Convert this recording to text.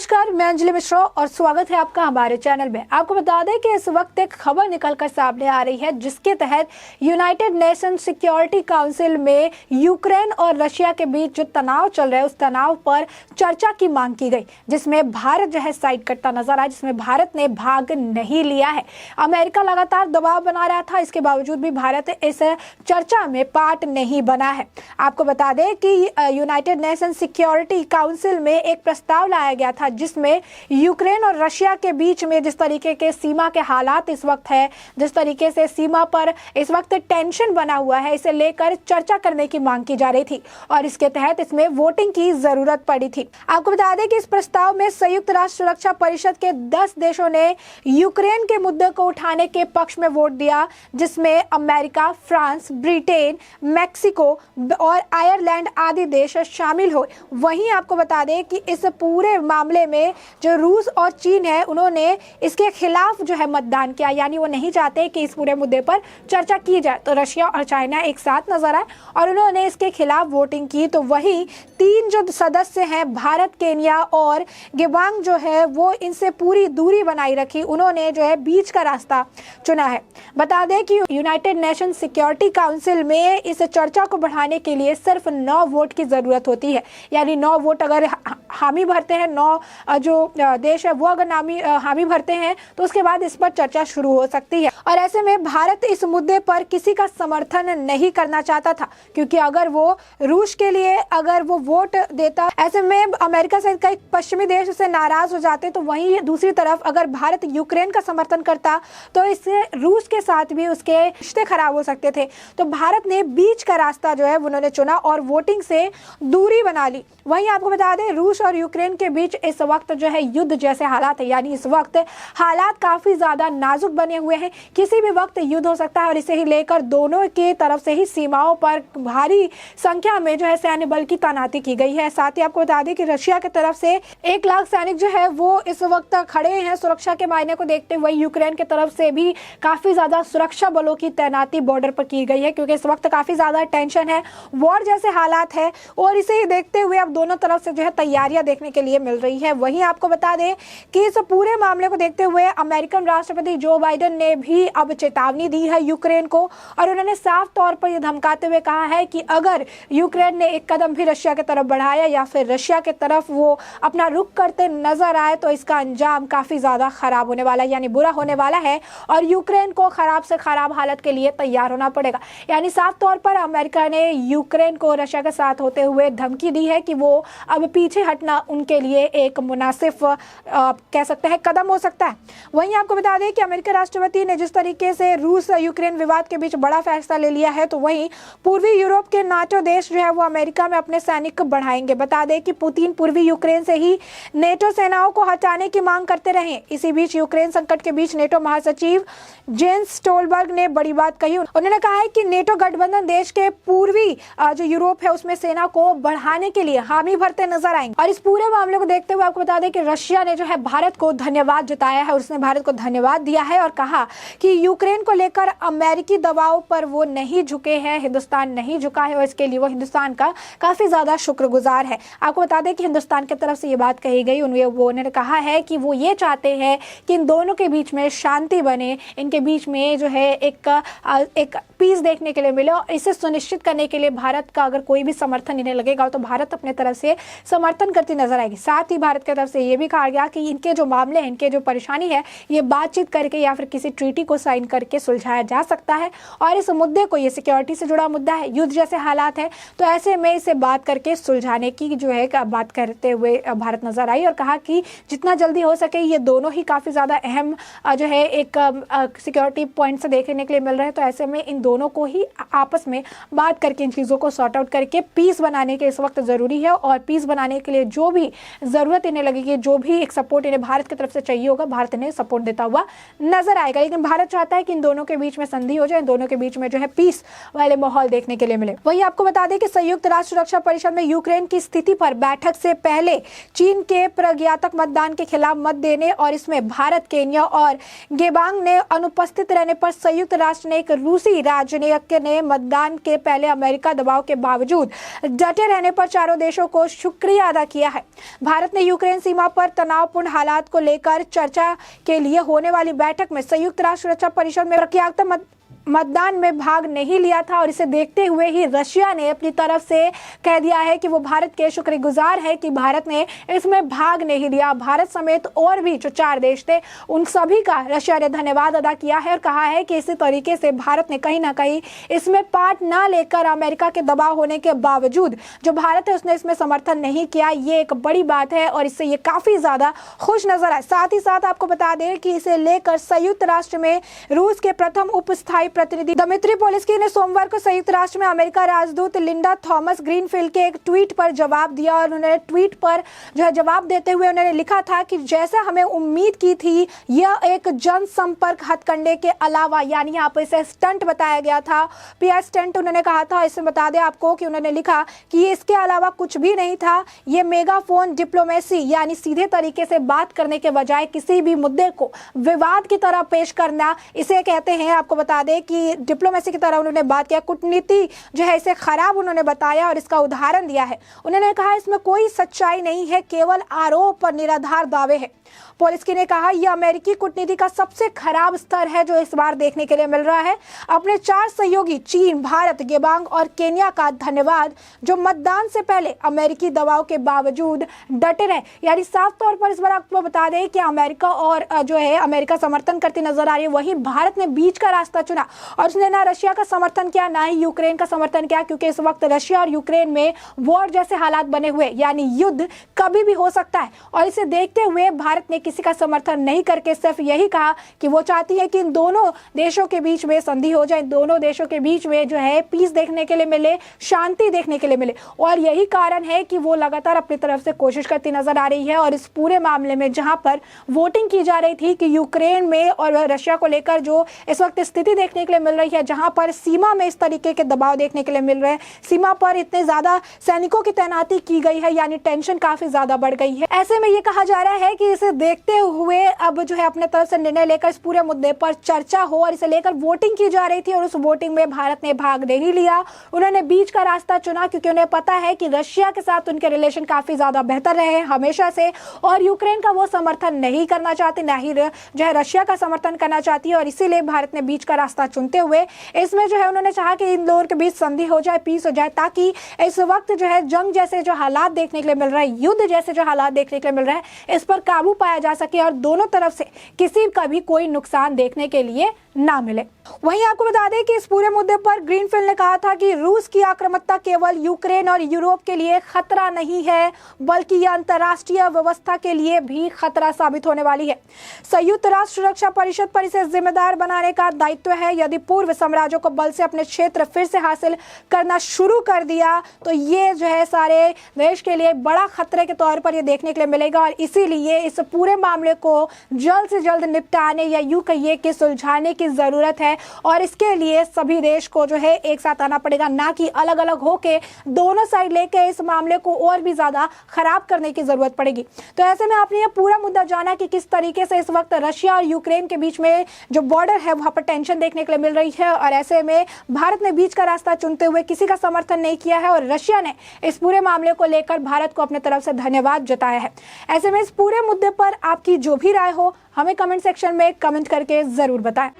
नमस्कार, मैं अंजलि मिश्रा और स्वागत है आपका हमारे चैनल में। आपको बता दें कि इस वक्त एक खबर निकलकर सामने आ रही है जिसके तहत यूनाइटेड नेशन सिक्योरिटी काउंसिल में यूक्रेन और रशिया के बीच जो तनाव चल रहा है उस तनाव पर चर्चा की मांग की गई, जिसमें भारत जो है साइड करता नजर आया, जिसमें भारत ने भाग नहीं लिया है। अमेरिका लगातार दबाव बना रहा था, इसके बावजूद भी भारत इस चर्चा में पार्ट नहीं बना है। आपको बता दें कि यूनाइटेड नेशन सिक्योरिटी काउंसिल में एक प्रस्ताव लाया गया था जिसमें यूक्रेन और रशिया के बीच में जिस तरीके के सीमा के हालात इस वक्त है, जिस तरीके से सीमा पर इस वक्त टेंशन बना हुआ है, इसे लेकर चर्चा करने की मांग की जा रही थी और इसके तहत इसमें वोटिंग की जरूरत पड़ी थी। आपको बता दें कि इस प्रस्ताव में संयुक्त राष्ट्र सुरक्षा परिषद के 10 देशों ने यूक्रेन के मुद्दे को उठाने के पक्ष में वोट दिया, जिसमें अमेरिका, फ्रांस, ब्रिटेन, मैक्सिको और आयरलैंड आदि देश शामिल हुए। वहीं आपको बता दें कि इस पूरे मामले में जो रूस और चीन है उन्होंने इसके खिलाफ जो है मतदान किया, यानी वो नहीं चाहते कि इस पूरे मुद्दे पर चर्चा की जाए। तो रशिया और चाइना एक साथ नजर आए और उन्होंने इसके खिलाफ वोटिंग की। तो वही 3 जो सदस्य हैं, भारत, केन्या और गिबांग जो है वो इनसे पूरी दूरी बनाई रखी, उन्होंने जो है बीच का रास्ता चुना है। बता दें कि यूनाइटेड नेशन सिक्योरिटी काउंसिल में इस चर्चा को बढ़ाने के लिए सिर्फ 9 वोट की जरूरत होती है, यानी 9 वोट अगर हामी भरते हैं, 9 जो देश है वो अगर हामी भरते हैं तो उसके बाद इस पर चर्चा शुरू हो सकती है। और ऐसे में भारत इस मुद्दे पर किसी का समर्थन नहीं करना चाहता था, क्योंकि अगर वो रूस के लिए अगर वो वोट देता, ऐसे में अमेरिका सहित कई पश्चिमी देश उससे नाराज हो जाते। तो वहीं दूसरी तरफ अगर भारत यूक्रेन का समर्थन करता तो इससे रूस के साथ भी उसके रिश्ते खराब हो सकते थे। तो भारत ने बीच का रास्ता जो है उन्होंने चुना और वोटिंग से दूरी बना ली। वहीं आपको बता दें रूस और यूक्रेन के बीच इस वक्त जो है युद्ध जैसे हालात है, यानी इस वक्त हालात काफी ज्यादा नाजुक बने हुए हैं, किसी भी वक्त युद्ध हो सकता है और इसे ही लेकर दोनों की तरफ से ही सीमाओं पर भारी संख्या में जो है सैन्य बल की तैनाती की गई है। साथ ही आपको बता दें कि रशिया की तरफ से 1 लाख सैनिक जो है वो इस वक्त खड़े हैं सुरक्षा के मायने को देखते हुए। यूक्रेन की तरफ से भी काफी ज्यादा सुरक्षा बलों की तैनाती बॉर्डर पर की गई है, क्योंकि इस वक्त काफी ज्यादा टेंशन है, वॉर जैसे हालात है और इसे ही देखते हुए अब दोनों तरफ से जो है तैयारियां देखने के लिए मिल रही है। वहीं आपको बता दें कि इस पूरे मामले को देखते हुए अमेरिकन राष्ट्रपति जो बाइडेन ने भी अब चेतावनी दी है यूक्रेन को और उन्होंने साफ तौर पर यह धमकाते हुए कहा है कि अगर यूक्रेन ने एक कदम भी रशिया की तरफ बढ़ाया या फिर रशिया की तरफ वो अपना रुख करते नजर आए तो इसका अंजाम काफी ज्यादा खराब होने वाला है, यानी बुरा होने वाला है और यूक्रेन को खराब से खराब हालत के लिए तैयार होना पड़ेगा। यानी साफ तौर पर अमेरिका ने यूक्रेन को रशिया के साथ होते हुए धमकी दी है कि वो अब पीछे हटना उनके लिए एक मुनासिब कह सकते हैं कदम हो सकता है। वहीं आपको बता दें कि अमेरिकी राष्ट्रपति ने जिस तरीके से रूस यूक्रेन विवाद के बीच बड़ा फैसला ले लिया है, तो वहीं पूर्वी यूरोप के नाटो देश जो है वो अमेरिका में अपने सैनिक बढ़ाएंगे। बता दें कि पुतिन पूर्वी यूक्रेन से ही नेटो सेनाओं को हटाने की मांग करते रहे। इसी बीच यूक्रेन संकट के बीच नेटो महासचिव जेंस स्टोलबर्ग ने बड़ी बात कही। उन्होंने कहा है कि नेटो गठबंधन देश के पूर्वी जो यूरोप है उसमें सेना को बढ़ाने के लिए हामी भरते नजर आएंगे। और इस पूरे मामले को देखते हुए आपको बता दें कि रशिया ने जो है भारत को धन्यवाद जताया है और उसने भारत को धन्यवाद दिया है और कहा कि यूक्रेन को लेकर अमेरिकी दबाव पर वो नहीं झुके हैं, हिंदुस्तान नहीं झुका है और इसके लिए वो हिंदुस्तान का काफी ज्यादा शुक्रगुजार है। आपको बता दें कि हिंदुस्तान की तरफ से ये बात कही गई, उन्होंने कहा है कि वो ये चाहते हैं कि इन दोनों के बीच में शांति बने, इनके बीच में जो है एक पीस देखने के लिए मिले और इसे सुनिश्चित करने के लिए भारत का अगर कोई भी समर्थन इन्हें लगेगा तो भारत अपने तरफ से समर्थन करती नजर आएगी। साथ ही भारत की तरफ से ये भी कहा गया कि इनके जो मामले हैं, इनके जो परेशानी है, ये बातचीत करके या फिर किसी ट्रीटी को साइन करके सुलझाया जा सकता है और इस मुद्दे को, ये सिक्योरिटी से जुड़ा मुद्दा है, युद्ध जैसे हालात है, तो ऐसे में इसे बात करके सुलझाने की जो है बात करते हुए भारत नजर आई और कहा कि जितना जल्दी हो सके ये दोनों ही काफी ज्यादा अहम जो है एक सिक्योरिटी पॉइंट से देखने के लिए मिल रहे हैं। तो ऐसे में इन दोनों को ही आपस में बात करके इन चीजों को सॉर्ट आउट करके पीस बनाने के इस वक्त जरूरी है और पीस बनाने के लिए जो भी जरूरत इन्हें लगेगी, जो भी एक सपोर्ट इन्हें भारत की तरफ से चाहिए होगा, भारत इन्हें सपोर्ट देता हुआ नजर आएगा। लेकिन भारत चाहता है कि इन दोनों के बीच में संधि हो जाए, इन दोनों के बीच में जो है पीस वाले माहौल देखने के लिए मिले। वहीं आपको बता दें कि संयुक्त राष्ट्र सुरक्षा परिषद में यूक्रेन की स्थिति पर बैठक से पहले चीन के प्रज्ञातक मतदान के खिलाफ मत देने और इसमें भारत, केन्या और गिबांग ने अनुपस्थित रहने पर संयुक्त राष्ट्र ने एक रूसी राजनयिक ने मतदान के पहले अमेरिका दबाव के बावजूद डटे रहने पर चारों देशों को शुक्रिया अदा किया है। भारत ने यूक्रेन सीमा पर तनावपूर्ण हालात को लेकर चर्चा के लिए होने वाली बैठक में संयुक्त राष्ट्र सुरक्षा परिषद में प्रक्रियात्मक मतदान में भाग नहीं लिया था और इसे देखते हुए ही रशिया ने अपनी तरफ से कह दिया है कि वो भारत के शुक्रगुजार है कि भारत ने इसमें भाग नहीं लिया। भारत समेत और भी जो 4 देश थे उन सभी का रशिया ने धन्यवाद अदा किया है और कहा है कि इसी तरीके से भारत ने कहीं ना कहीं इसमें पार्ट ना लेकर अमेरिका के दबाव होने के बावजूद जो भारत है उसने इसमें समर्थन नहीं किया। ये एक बड़ी बात है और इससे ये काफी ज्यादा खुश नजर आए। साथ ही साथ आपको बता दें कि इसे लेकर संयुक्त राष्ट्र में रूस के प्रथम उपस्थायी प्रतिनिधि दिमित्री पोलिस्की ने सोमवार को संयुक्त राष्ट्र में अमेरिका राजदूत लिंडा थॉमस ग्रीनफील्ड के एक ट्वीट पर जवाब दिया और उन्होंने ट्वीट पर जो है जवाब देते हुए उन्होंने लिखा था कि जैसा हमें उम्मीद की थी यह एक जनसंपर्क हथकंडे के अलावा, यानी यहाँ पर इसे स्टंट बताया गया था, पीआर स्टंट उन्होंने कहा था। इससे बता दें आपको कि उन्होंने लिखा कि इसके अलावा कुछ भी नहीं था। ये मेगाफोन डिप्लोमेसी यानी सीधे तरीके से बात करने के बजाय किसी भी मुद्दे को विवाद की तरह पेश करना, इसे कहते हैं। आपको बता दें कि डिप्लोमेसी की तरह उन्होंने बात किया, कूटनीति जो है इसे खराब उन्होंने बताया और इसका उदाहरण दिया है। उन्होंने कहा इसमें कोई सच्चाई नहीं है, केवल आरोप और निराधार दावे हैं। पोलिस्की ने कहा यह अमेरिकी कूटनीति का सबसे खराब स्तर है जो इस बार देखने के लिए मिल रहा है। अपने 4 सहयोगी चीन, भारत, गेबांग और केन्या का धन्यवाद जो मतदान से पहले अमेरिकी दबाव के बावजूद डटे रहे। यानी साफ तौर पर इस बार आपको बता दें कि अमेरिका और जो है अमेरिका समर्थन करती नजर आ रही है, वहीं भारत ने बीच का रास्ता चुना और उसने ना रशिया का समर्थन किया ना ही यूक्रेन का समर्थन किया, क्योंकि इस वक्त रशिया और यूक्रेन में वॉर जैसे हालात बने हुए, यानी युद्ध कभी भी हो सकता है। और इसे देखते हुए भारत ने किसी का समर्थन नहीं करके सिर्फ यही कहा कि वो चाहती है कि इन दोनों देशों के बीच में संधि हो जाए, दोनों देशों के बीच में जो है पीस देखने के लिए मिले, शांति देखने के लिए मिले। और यही कारण है कि वो लगातार अपनी तरफ से कोशिश करती नजर आ रही है। और इस पूरे मामले में जहां पर वोटिंग की जा रही थी कि यूक्रेन में और रशिया को लेकर जो इस वक्त स्थिति देखने के लिए मिल रही है, जहां पर सीमा में इस तरीके के दबाव देखने के लिए मिल रहे हैं, सीमा पर इतने ज्यादा सैनिकों की तैनाती की गई है, यानी टेंशन काफी ज्यादा बढ़ गई है। ऐसे में ये कहा जा रहा है कि इसे देखते हुए अब जो है अपने तरफ से निर्णय लेकर इस पूरे मुद्दे पर चर्चा हो और इसे लेकर वोटिंग की जा रही थी और उस वोटिंग में भारत ने भाग नहीं लिया। उन्होंने बीच का रास्ता चुना क्योंकि उन्हें पता है कि रशिया के साथ उनके रिलेशन काफी ज्यादा बेहतर रहे हैं हमेशा से और यूक्रेन का वो समर्थन नहीं करना चाहती, ना ही जो है रशिया का समर्थन करना चाहती है। और इसीलिए भारत ने बीच का रास्ता चुनते हुए इसमें जो है उन्होंने चाहा कि इन दोनों के बीच संधि हो जाए, पीस हो जाए, ताकि इस वक्त जो है जंग जैसे जो हालात देखने के लिए मिल रहा है, युद्ध जैसे जो हालात देखने के लिए मिल रहा है, इस पर काबू पाया जा सके और दोनों तरफ से किसी का भी कोई नुकसान देखने के लिए ना मिले। वहीं आपको बता दें कि इस पूरे मुद्दे पर ग्रीनफील्ड ने कहा था कि रूस की आक्रामकता केवल यूक्रेन और यूरोप के लिए खतरा नहीं है, बल्कि यह अंतर्राष्ट्रीय व्यवस्था के लिए भी खतरा साबित होने वाली है। संयुक्त राष्ट्र सुरक्षा परिषद पर इसे जिम्मेदार बनाने का दायित्व है। यदि पूर्व साम्राज्यों को बल से अपने क्षेत्र फिर से हासिल करना शुरू कर दिया तो ये जो है सारे देश के लिए बड़ा खतरे के तौर पर ये देखने के लिए मिलेगा। और इसीलिए इस पूरे मामले को जल्द से जल्द निपटाने या यूं कहिए कि सुलझाने की जरूरत है और इसके लिए सभी देश को जो है एक साथ आना पड़ेगा, ना कि अलग अलग होके दोनों साइड लेके इस मामले को और भी ज्यादा खराब करने की जरूरत पड़ेगी। तो ऐसे में आपने ये पूरा मुद्दा जाना कि किस तरीके से इस वक्त रशिया और यूक्रेन के बीच में जो बॉर्डर है वहां पर टेंशन देखने के लिए मिल रही है और ऐसे में भारत ने बीच का रास्ता चुनते हुए किसी का समर्थन नहीं किया है और रशिया ने इस पूरे मामले को लेकर भारत को अपने तरफ से धन्यवाद जताया है। ऐसे में इस पूरे मुद्दे पर आपकी जो भी राय हो हमें कमेंट सेक्शन में कमेंट करके जरूर बताएं।